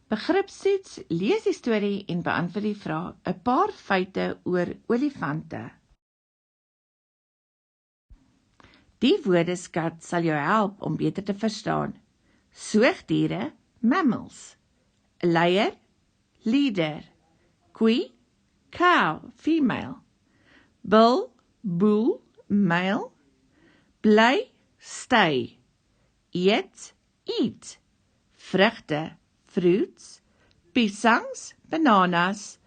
Begripstoets, lees die storie en beantwoord die vraag, 'n paar feite oor olifante. Die woordeskat sal jou help om beter te verstaan. Soogdiere, mammals. Leier, leader. Koei, cow, female. Bull, bull, male. Bly, stay. Eet, eat. Vrugte, fruits. Piesangs, bananas.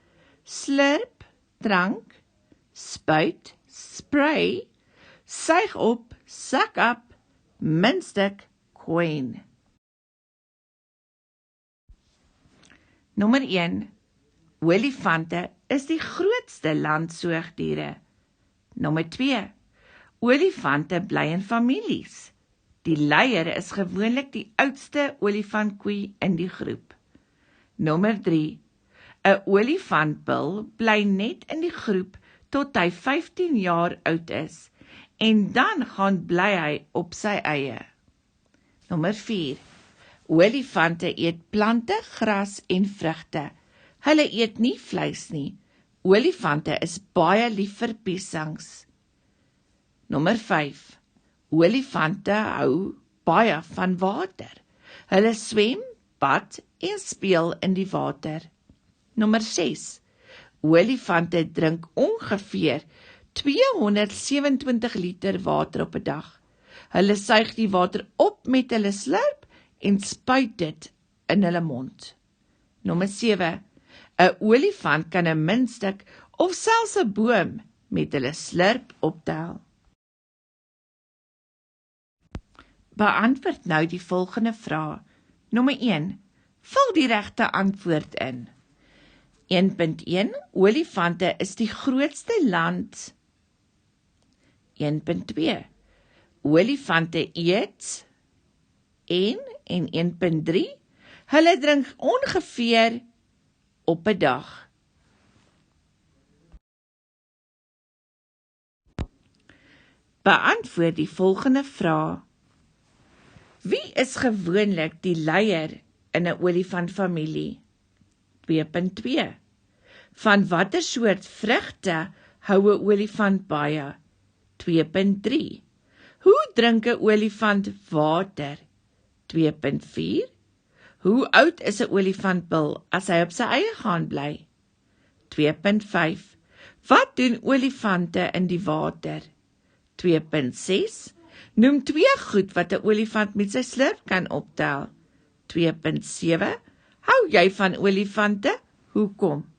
Slurp, drank. Spuit, spray. Suig op, suck up. Muntstuk, coin. Nommer 1. Olifante is die grootste landsoogdiere. Nommer 2. Olifante bly in families. Die leier is gewoonlik die oudste olifantkoei in die groep. Nommer 3. 'n Olifantbul bly net in die groep tot hy 15 jaar oud is en dan gaan bly hy op sy eie. Nommer 4. Olifante eet plante, gras en vrugte. Hulle eet nie vleis nie. Olifante is baie lief vir piesangs. Nommer 5. Olifante hou baie van water. Hulle swem, bad en speel in die water. Nommer 6. Olifante drink ongeveer 227 liter water op 'n dag. Hulle suig die water op met hulle slurp en spuit dit in hulle mond. Nommer 7. 'n Olifant kan 'n muntstuk of selfs 'n boom met hulle slurp optel. Beantwoord nou die volgende vrae. Nommer 1. Vul die regte antwoord in. 1.1. Olifante is die grootste land. 1.2. Olifante eet en 1.3. Hulle drink ongeveer op 'n dag. Beantwoord die volgende vrae. Wie is gewoonlik die leier in 'n olifantfamilie? 2.2. Van watter soort vrugte hou 'n olifant baie? 2.3. Hoe drink 'n olifant water? 2.4. Hoe oud is 'n olifantbul as hy op sy eie gaan bly? 2.5. Wat doen olifante in die water? 2.6. Noem 2 goed wat 'n olifant met sy slurp kan optel. 2.7. Hou jy van olifante? Hoekom?